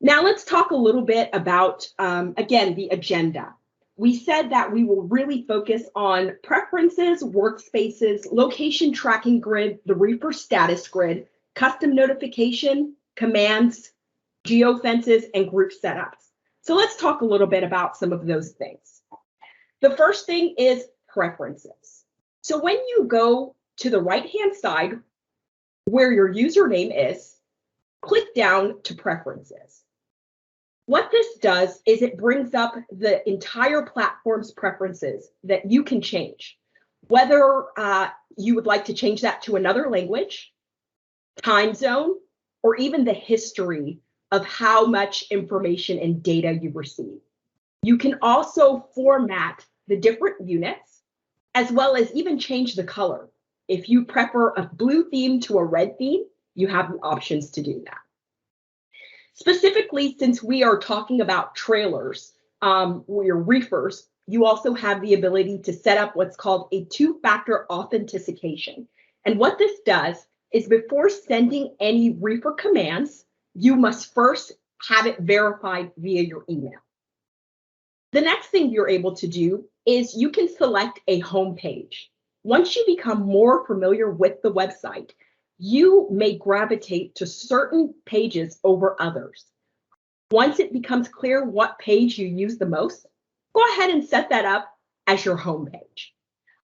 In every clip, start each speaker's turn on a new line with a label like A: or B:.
A: Now let's talk a little bit about, again, the agenda. We said that we will really focus on preferences, workspaces, location tracking grid, the Reefer status grid, custom notification, commands, geofences, and group setups. So let's talk a little bit about some of those things. The first thing is preferences. So when you go to the right-hand side where your username is, click down to preferences. What this does is it brings up the entire platform's preferences that you can change, whether you would like to change that to another language, time zone, or even the history of how much information and data you receive. You can also format the different units, as well as even change the color. If you prefer a blue theme to a red theme, you have the options to do that. Specifically, since we are talking about trailers, or reefers, you also have the ability to set up what's called a two-factor authentication. And what this does is before sending any reefer commands, you must first have it verified via your email. The next thing you're able to do is you can select a home page. Once you become more familiar with the website, you may gravitate to certain pages over others. Once it becomes clear what page you use the most, go ahead and set that up as your home page.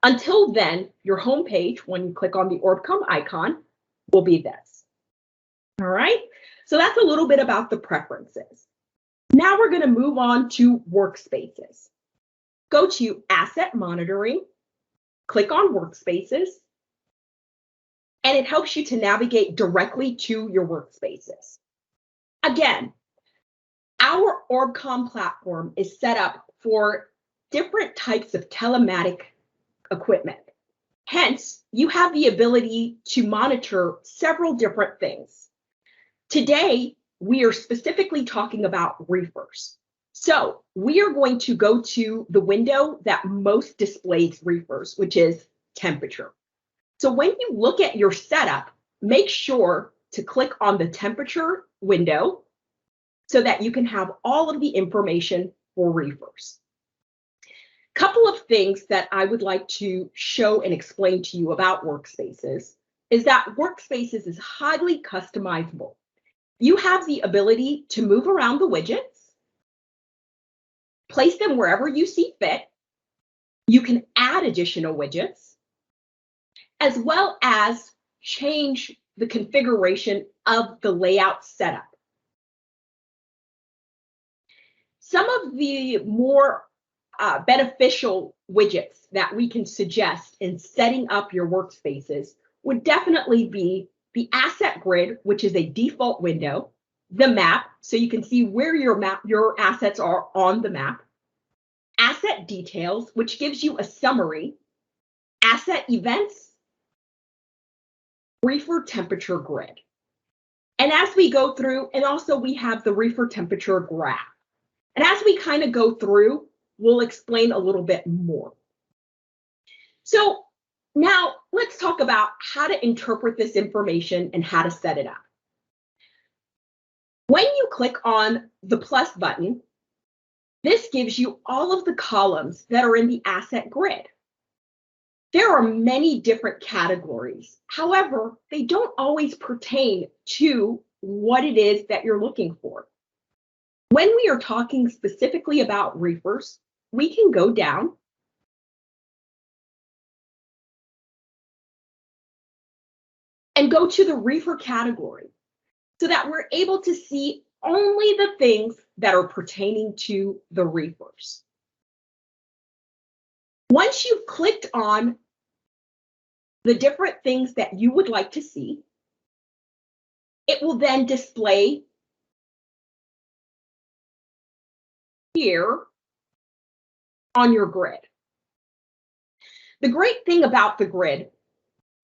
A: Until then, your home page, when you click on the OrbCom icon, will be this. All right, so that's a little bit about the preferences. Now we're going to move on to workspaces. Go to Asset Monitoring, click on Workspaces, and it helps you to navigate directly to your workspaces. Again, our OrbCom platform is set up for different types of telematic equipment. Hence, you have the ability to monitor several different things. Today, we are specifically talking about reefers. So we are going to go to the window that most displays reefers, which is temperature. So when you look at your setup, make sure to click on the temperature window so that you can have all of the information for reefers. Couple of things that I would like to show and explain to you about workspaces is that workspaces is highly customizable. You have the ability to move around the widgets, place them wherever you see fit. You can add additional widgets, as well as change the configuration of the layout setup. Some of the more beneficial widgets that we can suggest in setting up your workspaces would definitely be the asset grid, which is a default window, the map, so you can see where your assets are on the map, asset details, which gives you a summary, asset events, reefer temperature grid. And as we go through, and also we have the reefer temperature graph. And as we kind of go through, we'll explain a little bit more. So now let's talk about how to interpret this information and how to set it up. When you click on the plus button, this gives you all of the columns that are in the asset grid. There are many different categories. However, they don't always pertain to what it is that you're looking for. When we are talking specifically about reefers, we can go down and go to the reefer category so that we're able to see only the things that are pertaining to the reefers. Once you've clicked on the different things that you would like to see, it will then display here on your grid. The great thing about the grid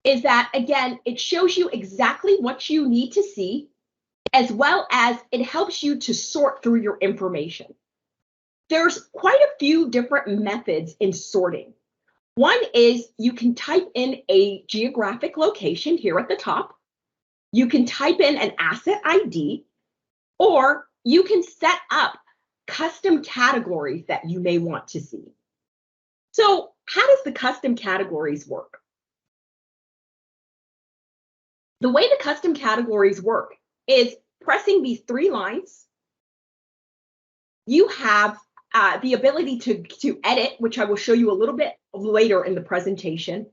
A: is that, again, it shows you exactly what you need to see, as well as it helps you to sort through your information. There's quite a few different methods in sorting. One is you can type in a geographic location here at the top. You can type in an asset ID, or you can set up custom categories that you may want to see. So how does the custom categories work? The way the custom categories work is pressing these three lines. You have the ability to edit, which I will show you a little bit later in the presentation,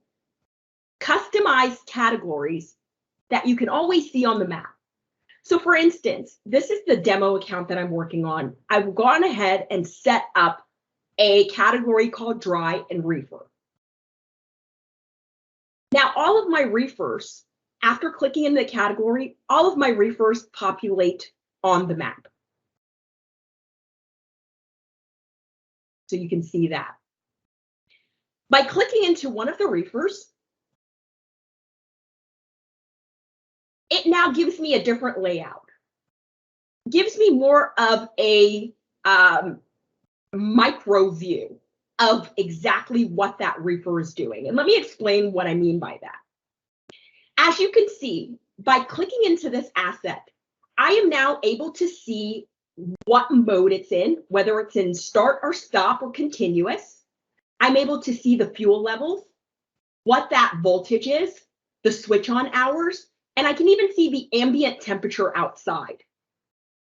A: customized categories that you can always see on the map. So for instance, this is the demo account that I'm working on. I've gone ahead and set up a category called dry and reefer. Now, all of my reefers, after clicking in the category, all of my reefers populate on the map. So you can see that. By clicking into one of the reefers, it now gives me a different layout. Gives me more of a micro view of exactly what that reefer is doing. And let me explain what I mean by that. As you can see, by clicking into this asset, I am now able to see what mode it's in, whether it's in start or stop or continuous. I'm able to see the fuel levels, what that voltage is, the switch on hours, and I can even see the ambient temperature outside.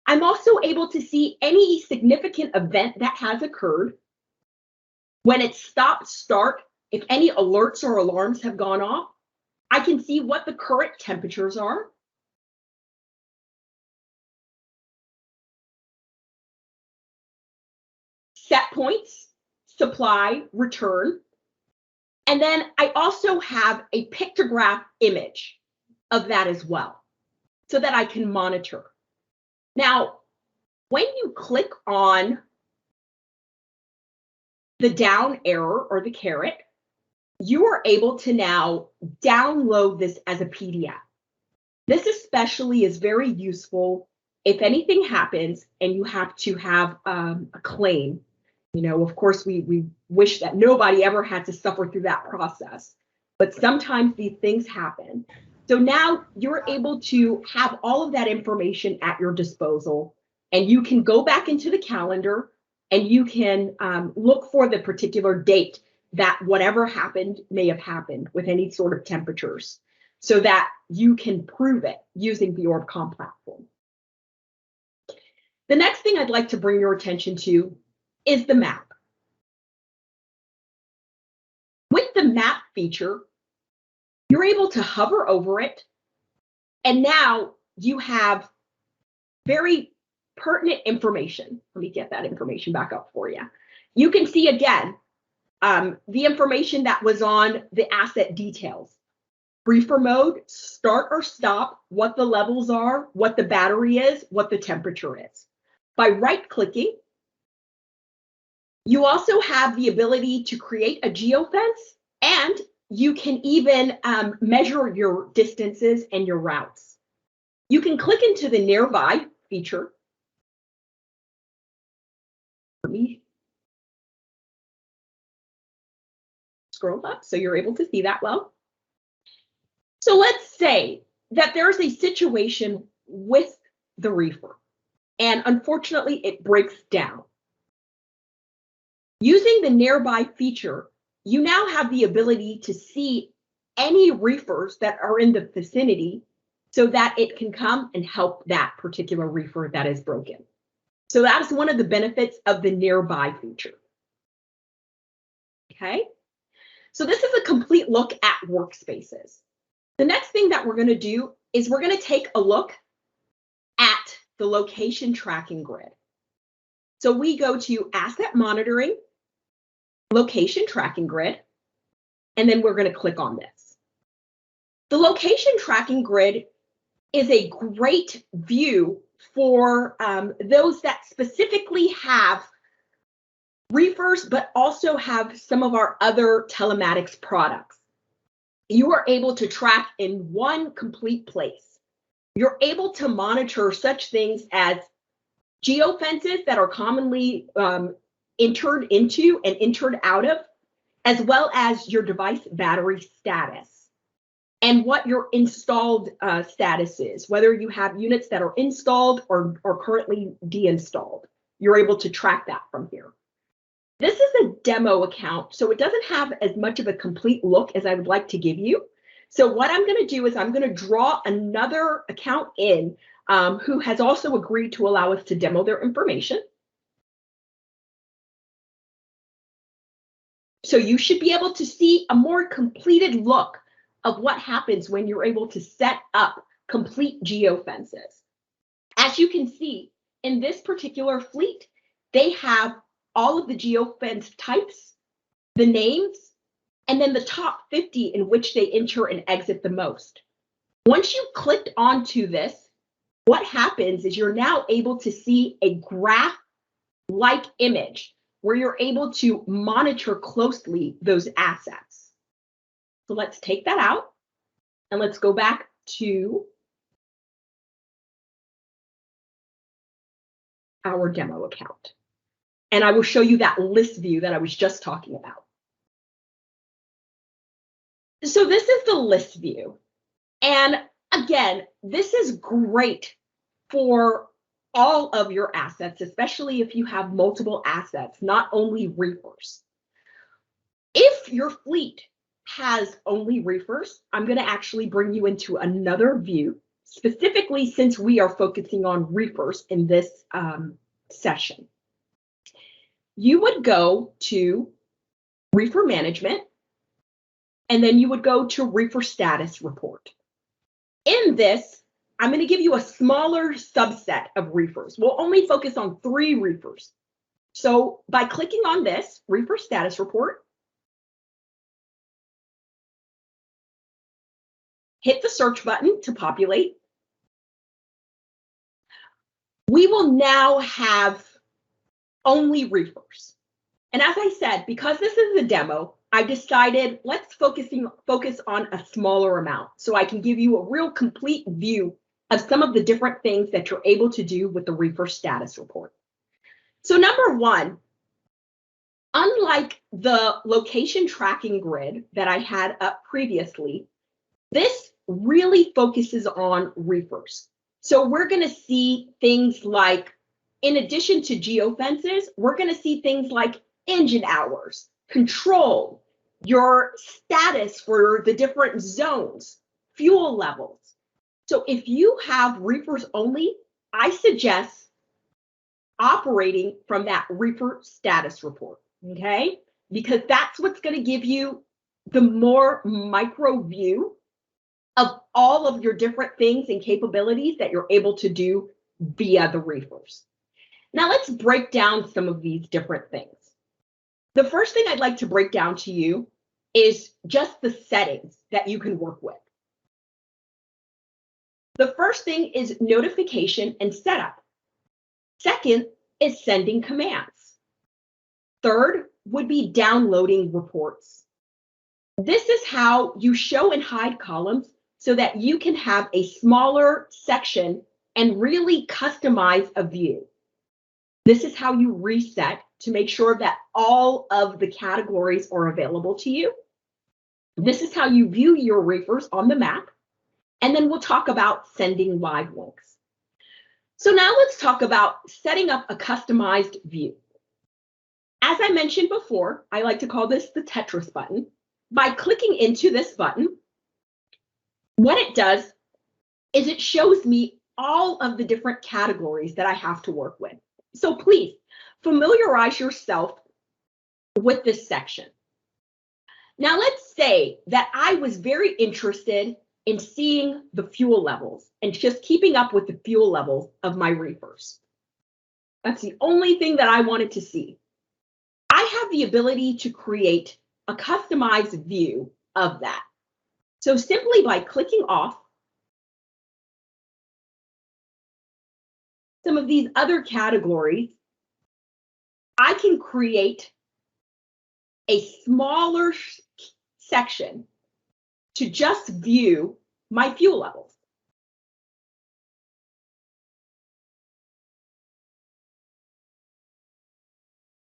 A: I'm also able to see any significant event that has occurred, when it's stop, start, if any alerts or alarms have gone off. I can see what the current temperatures are. Set points, supply, return. And then I also have a pictograph image of that as well, so that I can monitor. Now, when you click on the down arrow or the caret, you are able to now download this as a PDF. This especially is very useful if anything happens and you have to have a claim. You know, of course, we wish that nobody ever had to suffer through that process, but sometimes these things happen. So now you're able to have all of that information at your disposal, and you can go back into the calendar and you can look for the particular date that whatever happened may have happened with any sort of temperatures, so that you can prove it using the OrbCom platform. The next thing I'd like to bring your attention to is the map. With the map feature, you're able to hover over it, and now you have very pertinent information. Let me get that information back up for you. You can see again the information that was on the asset details. Reefer mode, start or stop, what the levels are, what the battery is, what the temperature is. By right-clicking, you also have the ability to create a geofence, and you can even measure your distances and your routes. You can click into the nearby feature. Let me scroll up so you're able to see that well. So let's say that there's a situation with the reefer, and unfortunately it breaks down. Using the nearby feature, you now have the ability to see any reefers that are in the vicinity so that it can come and help that particular reefer that is broken. So that's one of the benefits of the nearby feature. Okay, so this is a complete look at workspaces. The next thing that we're going to do is we're going to take a look at the location tracking grid. So we go to Asset Monitoring, Location Tracking Grid, and then we're going to click on this. The Location Tracking Grid is a great view for those that specifically have reefers, but also have some of our other telematics products. You are able to track in one complete place. You're able to monitor such things as geofences that are commonly entered into and entered out of, as well as your device battery status. and what your installed status is, whether you have units that are installed or currently deinstalled. You're able to track that from here. This is a demo account, so it doesn't have as much of a complete look as I would like to give you. So what I'm going to do is I'm going to draw another account in who has also agreed to allow us to demo their information. So you should be able to see a more completed look of what happens when you're able to set up complete geofences. As you can see, in this particular fleet, they have all of the geofence types, the names, and then the top 50 in which they enter and exit the most. Once you clicked onto this, what happens is you're now able to see a graph-like image where you're able to monitor closely those assets. So let's take that out and let's go back to our demo account. And I will show you that list view that I was just talking about. So this is the list view. And again, this is great for all of your assets, especially if you have multiple assets, not only reefers. If your fleet has only reefers, I'm going to actually bring you into another view, specifically since we are focusing on reefers in this session. You would go to reefer management, and then you would go to reefer status report. In this, I'm going to give you a smaller subset of reefers. We'll only focus on 3 reefers. So by clicking on this reefer status report, hit the search button to populate. We will now have only reefers. And as I said, because this is a demo, I decided let's focus on a smaller amount so I can give you a real complete view of some of the different things that you're able to do with the reefer status report. So number 1, unlike the location tracking grid that I had up previously, this really focuses on reefers. So we're going to see things like, in addition to geofences, we're going to see things like engine hours, control, your status for the different zones, fuel levels. So if you have reefers only, I suggest operating from that reefer status report, okay? Because that's what's going to give you the more micro view of all of your different things and capabilities that you're able to do via the reefers. Now let's break down some of these different things. The first thing I'd like to break down to you is just the settings that you can work with. The first thing is notification and setup. Second is sending commands. Third would be downloading reports. This is how you show and hide columns so that you can have a smaller section and really customize a view. This is how you reset to make sure that all of the categories are available to you. This is how you view your reefers on the map. And then we'll talk about sending live links. So now let's talk about setting up a customized view. As I mentioned before, I like to call this the Tetris button. By clicking into this button, what it does is it shows me all of the different categories that I have to work with. So please familiarize yourself with this section. Now let's say that I was very interested in seeing the fuel levels and just keeping up with the fuel levels of my reefers. That's the only thing that I wanted to see. I have the ability to create a customized view of that. So simply by clicking off some of these other categories, I can create a smaller section to just view my fuel levels.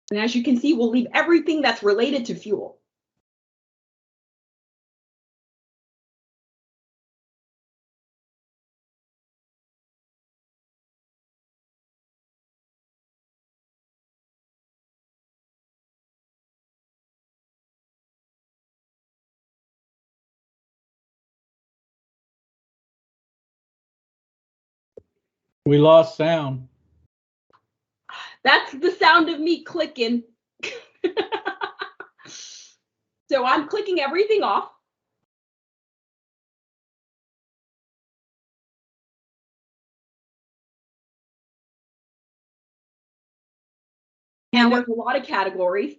A: And as you can see, we'll leave everything that's related to fuel.
B: We lost sound.
A: That's the sound of me clicking. So I'm clicking everything off. And there's a lot of categories.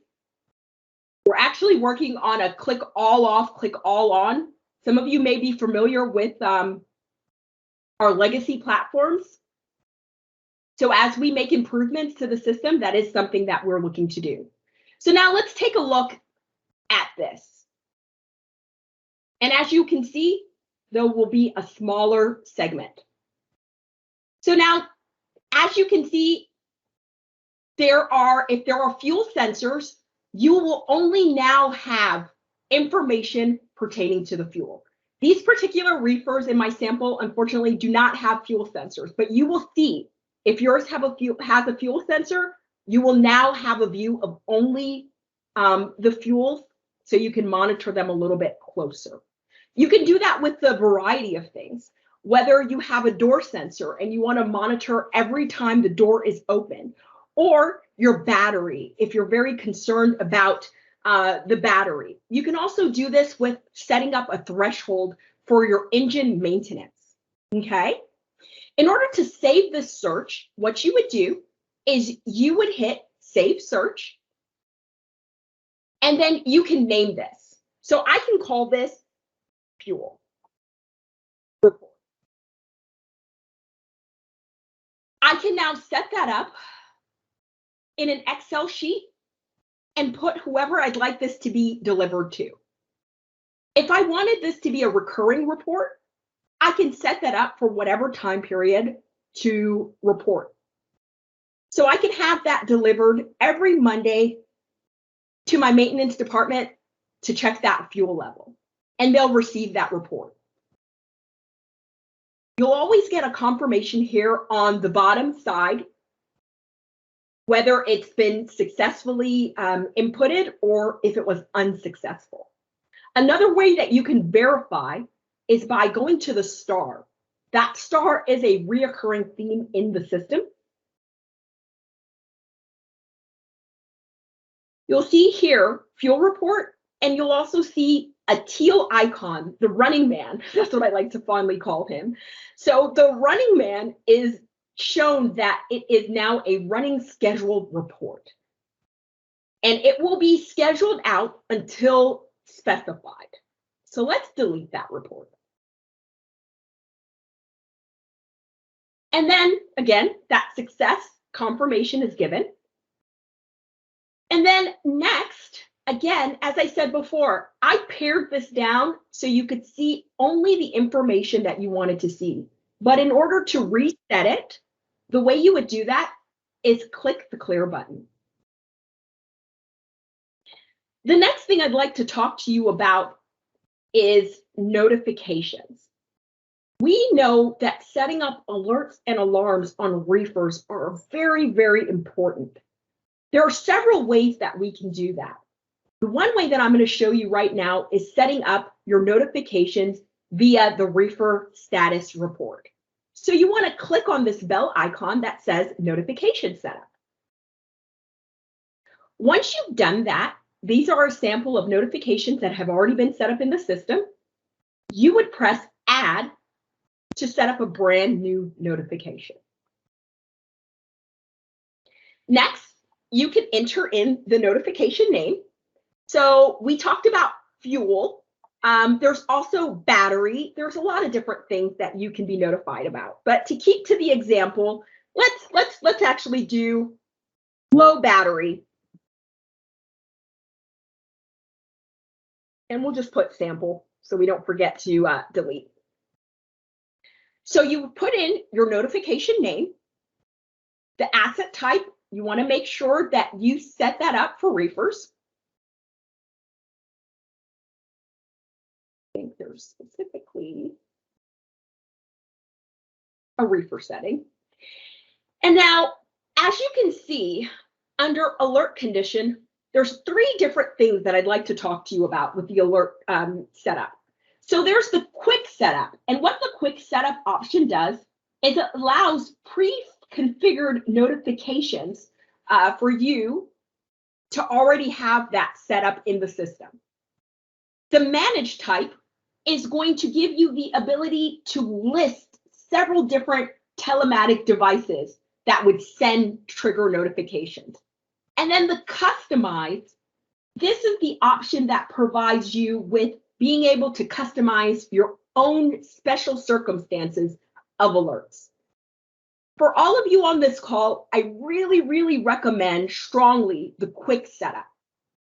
A: We're actually working on a click all off, click all on. Some of you may be familiar with our legacy platforms. So as we make improvements to the system, that is something that we're looking to do. So now let's take a look at this. And as you can see, there will be a smaller segment. So now, as you can see, if there are fuel sensors, you will only now have information pertaining to the fuel. These particular reefers in my sample, unfortunately, do not have fuel sensors, but you will see if yours has a fuel sensor, you will now have a view of only the fuels, so you can monitor them a little bit closer. You can do that with a variety of things. Whether you have a door sensor and you want to monitor every time the door is open, or your battery, if you're very concerned about the battery. You can also do this with setting up a threshold for your engine maintenance, okay? In order to save this search, what you would do is you would hit Save Search, and then you can name this. So I can call this Fuel Report. I can now set that up in an Excel sheet and put whoever I'd like this to be delivered to. If I wanted this to be a recurring report, I can set that up for whatever time period to report. So I can have that delivered every Monday to my maintenance department to check that fuel level, and they'll receive that report. You'll always get a confirmation here on the bottom side, whether it's been successfully inputted or if it was unsuccessful. Another way that you can verify is by going to the star. That star is a reoccurring theme in the system. You'll see here, fuel report, and you'll also see a teal icon, the running man. That's what I like to fondly call him. So the running man is shown that it is now a running scheduled report. And it will be scheduled out until specified. So let's delete that report. And then again, that success confirmation is given. And then next, again, as I said before, I pared this down so you could see only the information that you wanted to see. But in order to reset it, the way you would do that is click the clear button. The next thing I'd like to talk to you about is notifications. We know that setting up alerts and alarms on reefers are very, very important. There are several ways that we can do that. The one way that I'm going to show you right now is setting up your notifications via the reefer status report. So you want to click on this bell icon that says notification setup. Once you've done that, these are a sample of notifications that have already been set up in the system. You would press add to set up a brand new notification. Next, you can enter in the notification name. So we talked about fuel. There's also battery. There's a lot of different things that you can be notified about. But to keep to the example, let's actually do low battery. And we'll just put sample so we don't forget to delete. So you put in your notification name, the asset type. You want to make sure that you set that up for reefers. I think there's specifically a reefer setting. And now, as you can see, under alert condition, there's 3 different things that I'd like to talk to you about with the alert setup. So there's the quick setup. And what the quick setup option does It allows pre-configured notifications for you to already have that set up in the system. The manage type is going to give you the ability to list several different telematic devices that would send trigger notifications. And then the customize, this is the option that provides you with being able to customize your own special circumstances of alerts. For all of you on this call, I really, really recommend strongly the quick setup.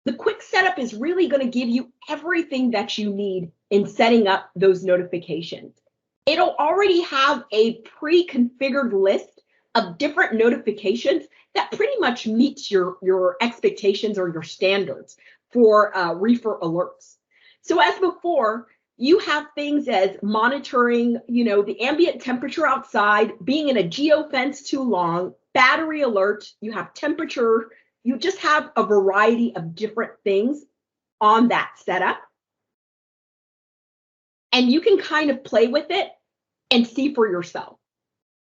A: The quick setup is really going to give you everything that you need in setting up those notifications. It'll already have a pre-configured list of different notifications that pretty much meets your expectations or your standards for Reefer alerts. So as before, you have things as monitoring, the ambient temperature outside, being in a geofence too long, battery alert, you have temperature, you just have a variety of different things on that setup. And you can kind of play with it and see for yourself.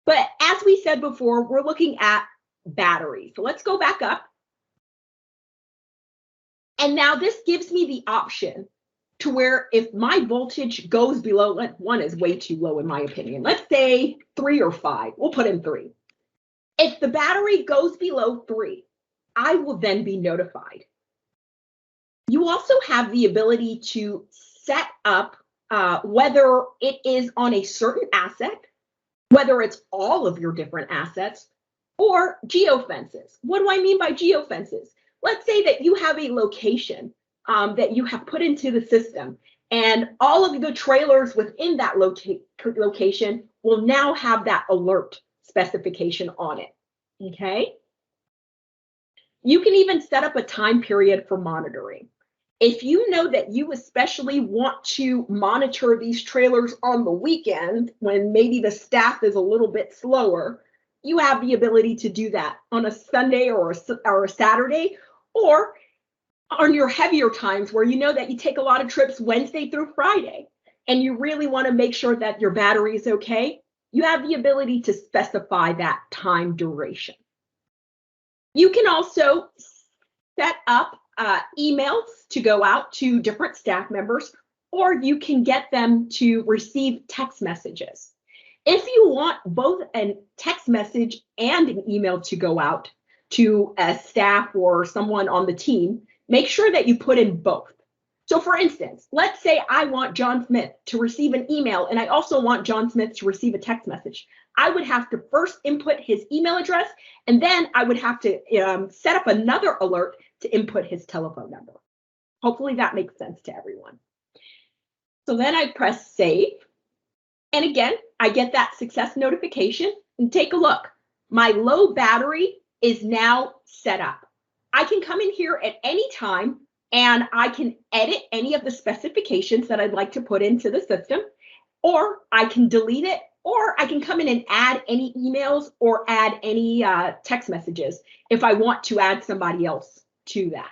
A: But as we said before, we're looking at battery. So let's go back up. And now this gives me the option to where if my voltage goes below, 1 is way too low in my opinion. Let's say 3 or 5, we'll put in 3. If the battery goes below 3, I will then be notified. You also have the ability to set up whether it is on a certain asset, whether it's all of your different assets, or geofences. What do I mean by geofences? Let's say that you have a location that you have put into the system, and all of the trailers within that location will now have that alert specification on it, okay? You can even set up a time period for monitoring. If you know that you especially want to monitor these trailers on the weekend when maybe the staff is a little bit slower, you have the ability to do that on a Sunday or a Saturday, or on your heavier times where you know that you take a lot of trips Wednesday through Friday and you really want to make sure that your battery is okay, you have the ability to specify that time duration. You can also set up emails to go out to different staff members, or you can get them to receive text messages. If you want both a text message and an email to go out to a staff or someone on the team, make sure that you put in both. So for instance, let's say I want John Smith to receive an email and I also want John Smith to receive a text message. I would have to first input his email address, and then I would have to set up another alert to input his telephone number. Hopefully that makes sense to everyone. So then I press save. And again, I get that success notification, and take a look. My low battery is now set up. I can come in here at any time and I can edit any of the specifications that I'd like to put into the system, or I can delete it, or I can come in and add any emails or add any text messages if I want to add somebody else to that.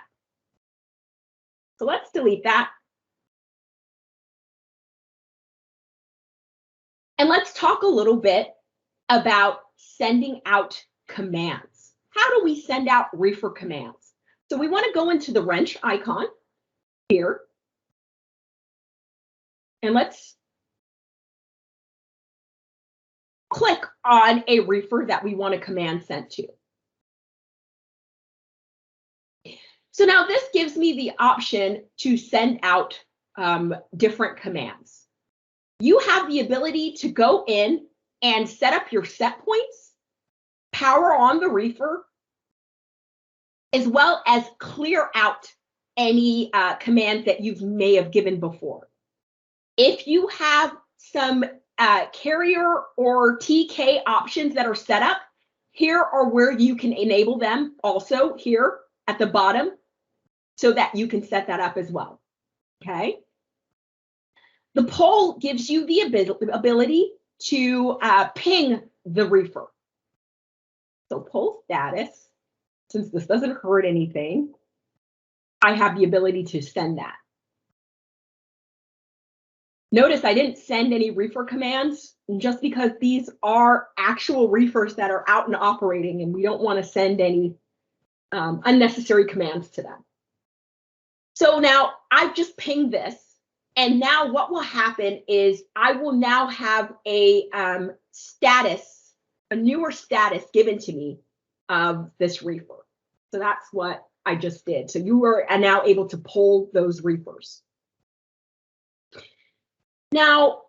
A: So let's delete that. And let's talk a little bit about sending out commands. How do we send out Reefer commands? So we want to go into the wrench icon here. And let's click on a Reefer that we want a command sent to. So now this gives me the option to send out different commands. You have the ability to go in and set up your set points, power on the Reefer, as well as clear out any commands that you may have given before. If you have some carrier or TK options that are set up, here are where you can enable them also here at the bottom so that you can set that up as well, okay? The poll gives you the ability to ping the Reefer. So poll status, since this doesn't hurt anything, I have the ability to send that. Notice I didn't send any reefer commands just because these are actual reefers that are out and operating, and we don't want to send any unnecessary commands to them. So now I've just pinged this, and now what will happen is I will now have a status, a newer status given to me of this reefer. So that's what I just did. So you are now able to pull those reefers. Now,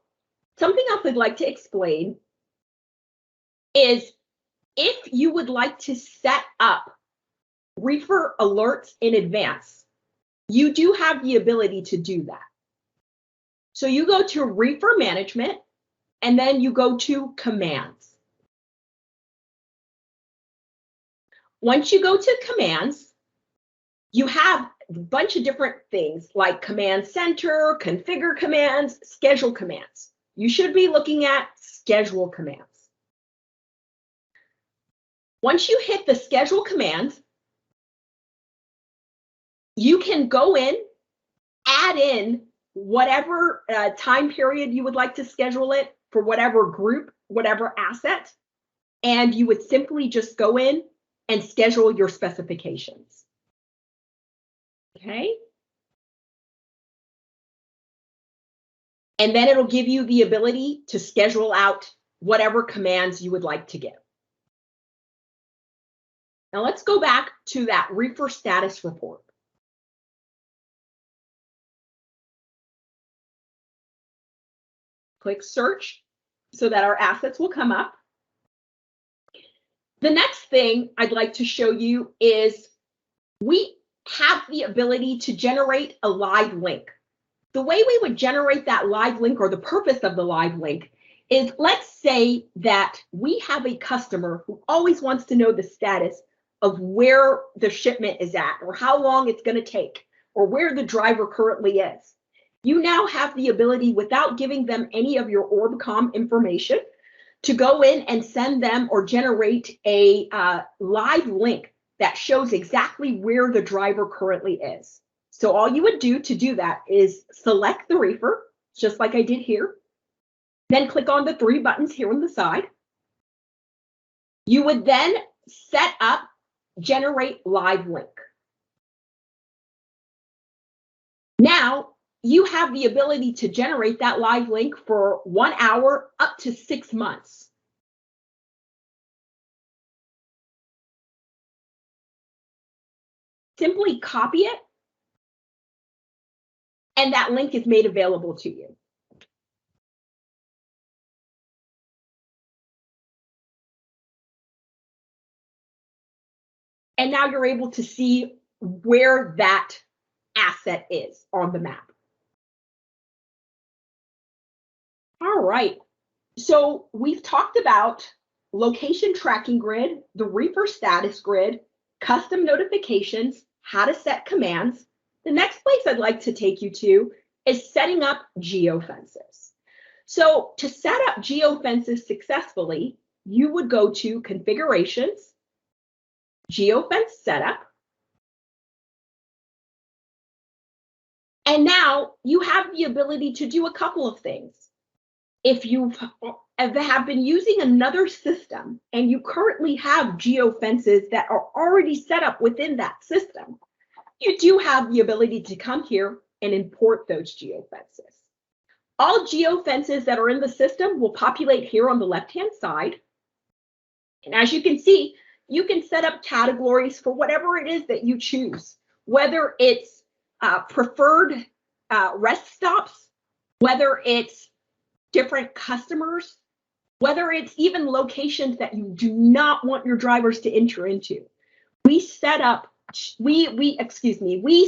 A: something else I'd like to explain is if you would like to set up reefer alerts in advance, you do have the ability to do that. So you go to Reefer Management, and then you go to Commands. Once you go to Commands, you have a bunch of different things like Command Center, Configure Commands, Schedule Commands. You should be looking at Schedule Commands. Once you hit the Schedule Commands, you can go in, add in whatever time period you would like to schedule it for whatever group, whatever asset, and you would simply just go in and schedule your specifications. Okay? And then it'll give you the ability to schedule out whatever commands you would like to give. Now let's go back to that reefer status report. Click search so that our assets will come up. The next thing I'd like to show you is we have the ability to generate a live link. The way we would generate that live link, or the purpose of the live link, is let's say that we have a customer who always wants to know the status of where the shipment is at, or how long it's going to take, or where the driver currently is. You now have the ability, without giving them any of your OrbCom information, to go in and send them or generate a live link that shows exactly where the driver currently is. So all you would do to do that is select the reefer, just like I did here. Then click on the 3 buttons here on the side. You would then set up Generate Live Link. Now, you have the ability to generate that live link for 1 hour up to 6 months. Simply copy it, and that link is made available to you. And now you're able to see where that asset is on the map. All right, so we've talked about location tracking grid, the reefer status grid, custom notifications, how to set commands. The next place I'd like to take you to is setting up geofences. So to set up geofences successfully, you would go to Configurations, Geofence Setup, and now you have the ability to do a couple of things. If you have been using another system and you currently have geofences that are already set up within that system, you do have the ability to come here and import those geofences. All geofences that are in the system will populate here on the left-hand side. And as you can see, you can set up categories for whatever it is that you choose, whether it's preferred rest stops, whether it's different customers, whether it's even locations that you do not want your drivers to enter into. We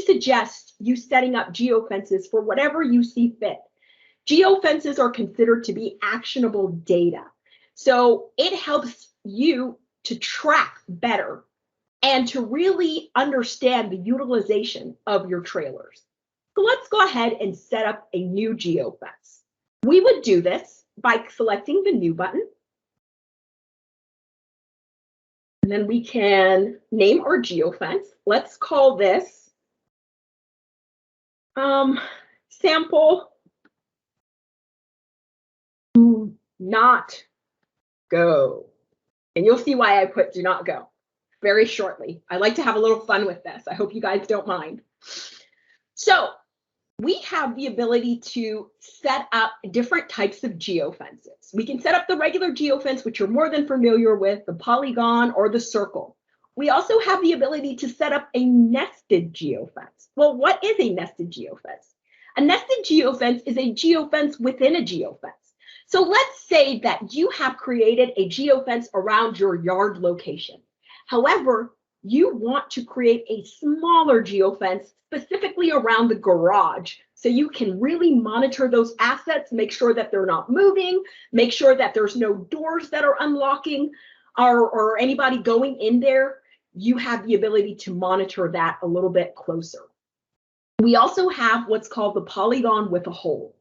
A: suggest you setting up geofences for whatever you see fit. Geofences are considered to be actionable data. So it helps you to track better and to really understand the utilization of your trailers. So let's go ahead and set up a new geofence. We would do this by selecting the New button. And then we can name our geofence. Let's call this sample not go. And you'll see why I put do not go very shortly. I like to have a little fun with this. I hope you guys don't mind. So we have the ability to set up different types of geofences. We can set up the regular geofence, which you're more than familiar with, the polygon or the circle. We also have the ability to set up a nested geofence. Well, what is a nested geofence? A nested geofence is a geofence within a geofence. So let's say that you have created a geofence around your yard location. However, you want to create a smaller geofence specifically around the garage so you can really monitor those assets, make sure that they're not moving, make sure that there's no doors that are unlocking or anybody going in there. You have the ability to monitor that a little bit closer. We also have what's called the polygon with a hole.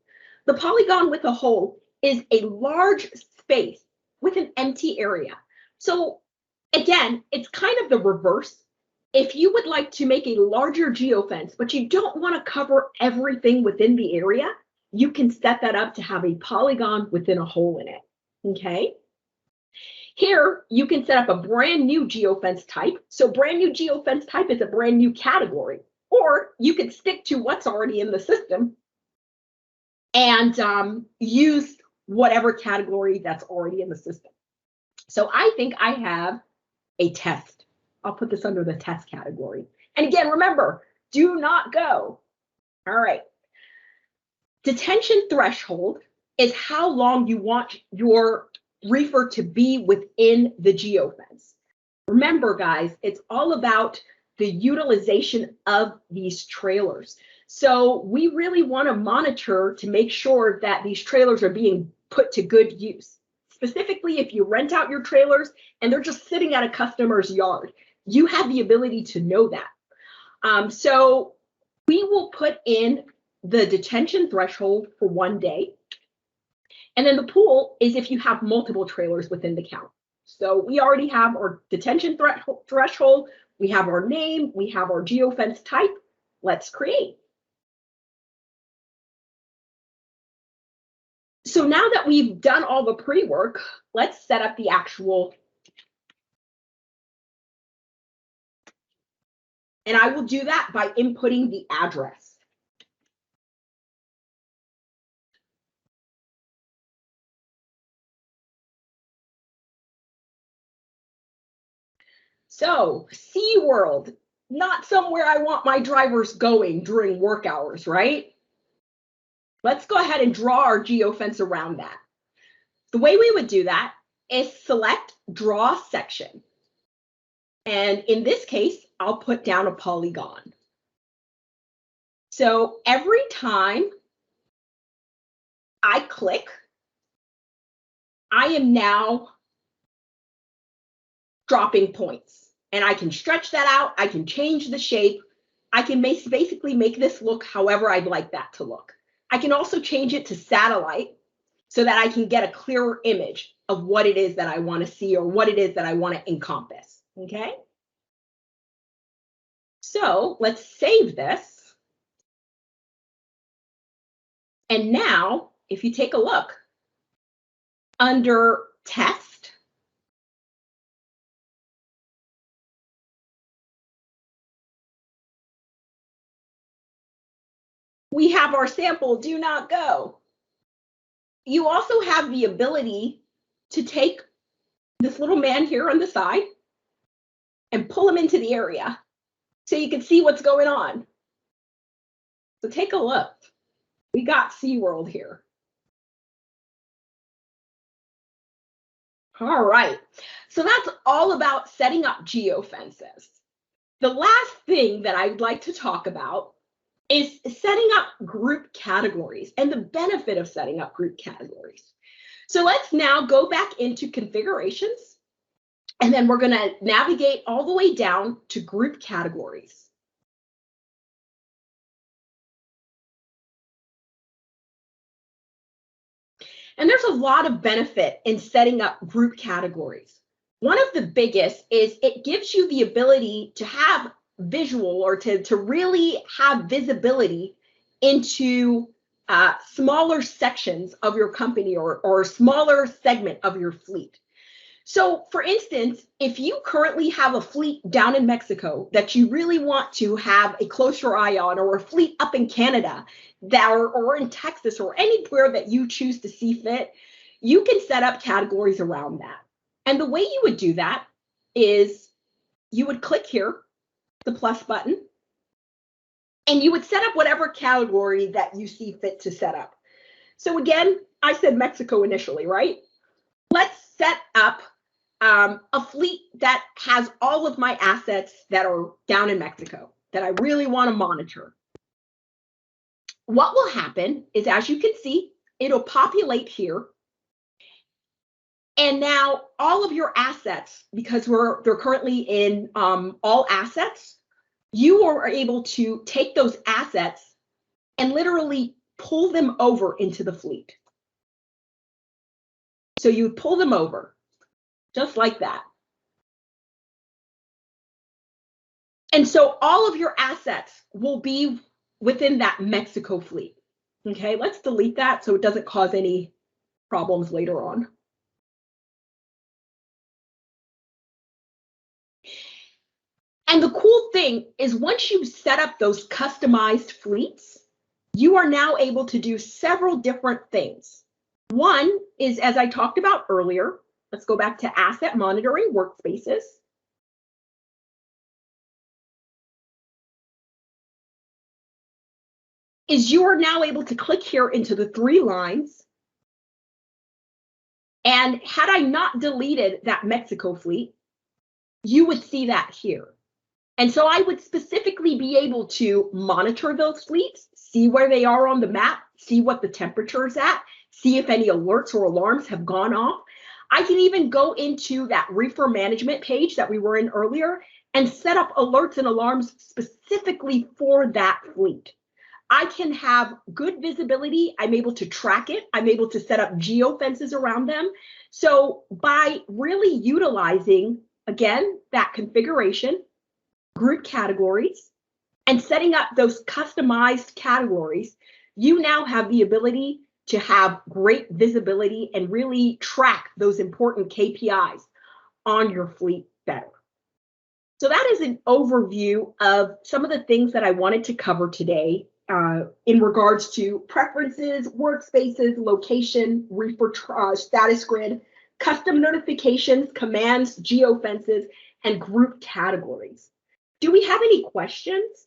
A: The polygon with a hole is a large space with an empty area. So again, it's kind of the reverse. If you would like to make a larger geofence, but you don't want to cover everything within the area, you can set that up to have a polygon within a hole in it, okay? Here, you can set up a brand new geofence type. So brand new geofence type is a brand new category, or you could stick to what's already in the system and use whatever category that's already in the system. So I think I have a test. I'll put this under the test category. And again, remember, do not go. All right. Detention threshold is how long you want your reefer to be within the geofence. Remember, guys, it's all about the utilization of these trailers. So we really want to monitor to make sure that these trailers are being put to good use. Specifically, if you rent out your trailers and they're just sitting at a customer's yard, you have the ability to know that. So we will put in the detention threshold for 1 day. And then the pool is if you have multiple trailers within the count. So we already have our detention threshold, we have our name, we have our geofence type. Let's create. So now that we've done all the pre-work, let's set up the actual. And I will do that by inputting the address. So, SeaWorld, not somewhere I want my drivers going during work hours, right? Let's go ahead and draw our geofence around that. The way we would do that is select Draw Section. And in this case, I'll put down a polygon. So every time I click, I am now dropping points. And I can stretch that out. I can change the shape. I can basically make this look however I'd like that to look. I can also change it to satellite so that I can get a clearer image of what it is that I want to see or what it is that I want to encompass, okay? So let's save this. And now, if you take a look, under Test, we have our sample, do not go. You also have the ability to take this little man here on the side and pull him into the area so you can see what's going on. So take a look. We got SeaWorld here. All right, so that's all about setting up geofences. The last thing that I'd like to talk about is setting up group categories and the benefit of setting up group categories. So let's now go back into configurations, and then we're going to navigate all the way down to group categories. And there's a lot of benefit in setting up group categories. One of the biggest is it gives you the ability to have visual or to really have visibility into smaller sections of your company or a smaller segment of your fleet. So, for instance, if you currently have a fleet down in Mexico that you really want to have a closer eye on, or a fleet up in Canada or in Texas or anywhere that you choose to see fit, you can set up categories around that. And the way you would do that is you would click here, the plus button, and you would set up whatever category that you see fit to set up. So again, I said Mexico initially, right? Let's set up a fleet that has all of my assets that are down in Mexico that I really want to monitor. What will happen is, as you can see, it'll populate here. And now all of your assets, because they're currently in all assets, you are able to take those assets and literally pull them over into the fleet. So you pull them over, just like that. And so all of your assets will be within that Mexico fleet. Okay, let's delete that so it doesn't cause any problems later on. And the cool thing is, once you set up those customized fleets, you are now able to do several different things. One is, as I talked about earlier, let's go back to asset monitoring workspaces. Is you are now able to click here into the 3 lines. And had I not deleted that Mexico fleet, you would see that here. And so I would specifically be able to monitor those fleets, see where they are on the map, see what the temperature is at, see if any alerts or alarms have gone off. I can even go into that Reefer management page that we were in earlier and set up alerts and alarms specifically for that fleet. I can have good visibility. I'm able to track it. I'm able to set up geofences around them. So by really utilizing, again, that configuration, group categories, and setting up those customized categories, you now have the ability to have great visibility and really track those important KPIs on your fleet better. So that is an overview of some of the things that I wanted to cover today in regards to preferences, workspaces, location, Reefer status grid, custom notifications, commands, geofences, and group categories. Do we have any questions?